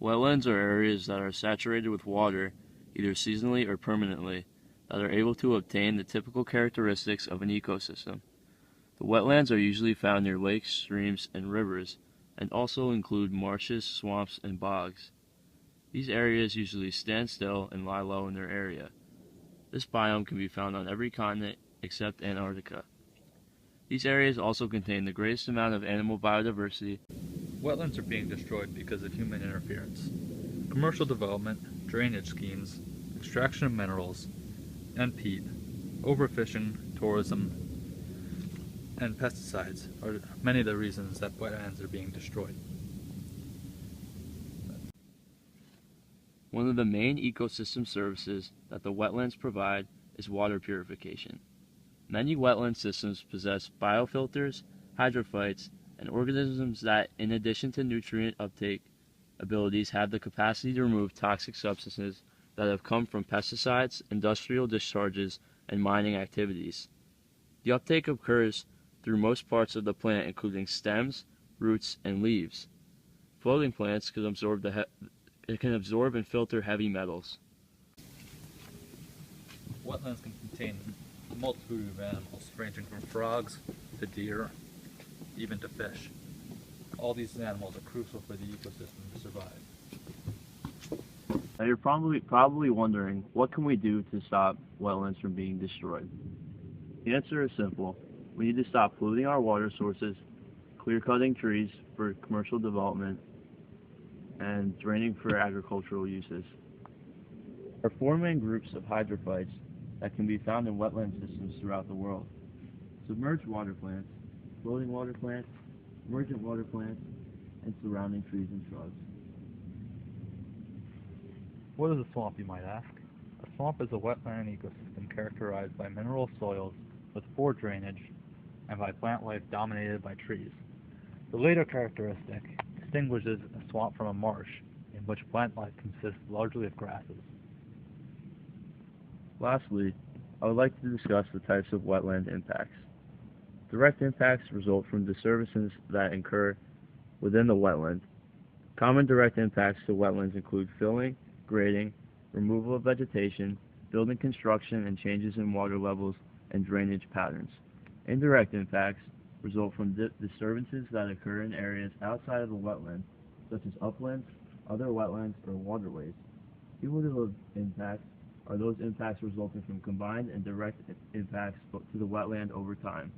Wetlands are areas that are saturated with water, either seasonally or permanently, that are able to obtain the typical characteristics of an ecosystem. The wetlands are usually found near lakes, streams, and rivers, and also include marshes, swamps, and bogs. These areas usually stand still and lie low in their area. This biome can be found on every continent except Antarctica. These areas also contain the greatest amount of animal biodiversity. Wetlands are being destroyed because of human interference. Commercial development, drainage schemes, extraction of minerals and peat, overfishing, tourism, and pesticides are many of the reasons that wetlands are being destroyed. One of the main ecosystem services that the wetlands provide is water purification. Many wetland systems possess biofilters, hydrophytes, and organisms that, in addition to nutrient uptake abilities, have the capacity to remove toxic substances that have come from pesticides, industrial discharges, and mining activities. The uptake occurs through most parts of the plant, including stems, roots, and leaves. Floating plants can absorb and filter heavy metals. Wetlands can contain a multitude of animals, ranging from frogs to deer, even to fish. All these animals are crucial for the ecosystem to survive. Now you're probably wondering, what can we do to stop wetlands from being destroyed? The answer is simple. We need to stop polluting our water sources, clear-cutting trees for commercial development, and draining for agricultural uses. There are four main groups of hydrophytes that can be found in wetland systems throughout the world: submerged water plants, floating water plants, emergent water plants, and surrounding trees and shrubs. What is a swamp, you might ask? A swamp is a wetland ecosystem characterized by mineral soils with poor drainage and by plant life dominated by trees. The later characteristic distinguishes a swamp from a marsh, in which plant life consists largely of grasses. Lastly, I would like to discuss the types of wetland impacts. Direct impacts result from disturbances that occur within the wetland. Common direct impacts to wetlands include filling, grading, removal of vegetation, building construction, and changes in water levels and drainage patterns. Indirect impacts result from disturbances that occur in areas outside of the wetland, such as uplands, other wetlands, or waterways. Cumulative impacts are those impacts resulting from combined and direct impacts to the wetland over time.